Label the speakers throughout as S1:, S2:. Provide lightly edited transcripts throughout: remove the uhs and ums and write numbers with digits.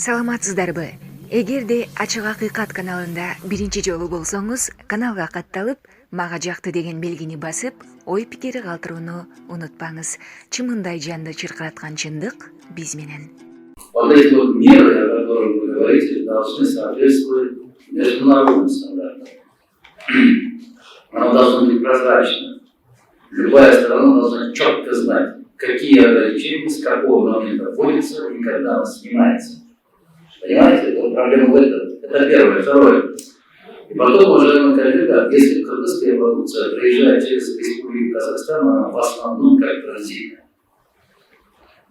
S1: Саламатсыздарбы? Эгерде Ачык Акыйкат каналында биринчи жолу болсоңуз, каналга катталып, мага жакты деген белгини басып, ой пикири калтырууну унутпаңыз. Чымындай жанды чыркыраткан чындык биз менен.
S2: Вот эти вот меры, о которых вы говорите, должны соответствовать международным стандартам. Оно должно быть прозрачно. Любая сторона должна четко знать, какие ограничения с какого момента вводятся и когда она снимается. Понимаете? Вот проблема в этом. Это первое. Второе. И потом, уважаемые коллеги, если кыргызская продукция проезжает через Республику Казахстан, она в основном как транзитная.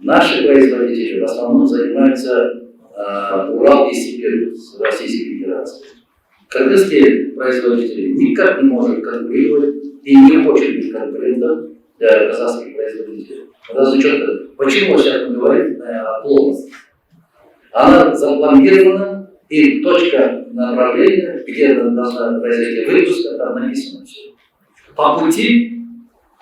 S2: Наши производители в основном занимаются Урал и Сибирь с Российской Федерацией. Кыргызские производители никак не могут конкурировать и не хочет быть конкурентом для казахских производителей. Потому что почему сейчас мы говорим о плотности? Она запланирована, и точка направления, где она должна произойти выпуск, там написано все. По пути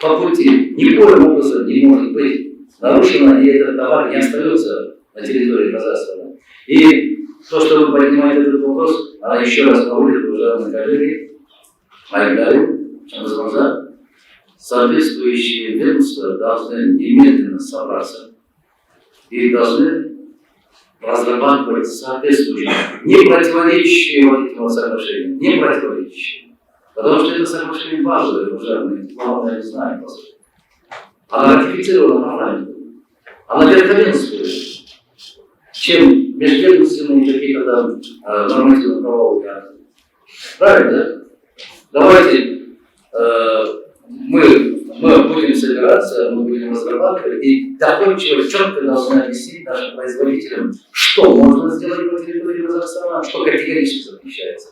S2: никоим образом не может быть нарушено, и этот товар не остается на территории Казахстана. И то, что вы поднимаете этот вопрос, она еще раз проводит, уважаемые коллеги, соответствующие ведомства должны немедленно собраться и должны разрабатывать соответствующие, не противоречащие вот этим соглашениям, не противоречащие. Потому что это соглашение базовое, уважаемые, главное, не знаю, по сути. Она ратифицирована парламентом, она верховенствует, чем межведомственные какие-то там нормативно-правовые акты. Правильно, да? Давайте мы будем собираться, мы будем разрабатывать и доходчиво, четко должны объяснить нашим производителям, что можно сделать по территории Казахстана, что категорически запрещается.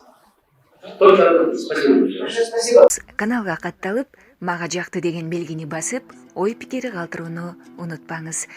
S2: Только спасибо большое.
S1: Спасибо. Каналга катталып, мага жакты деген белгини басып, ой пикири калтырууну унутпаңыз.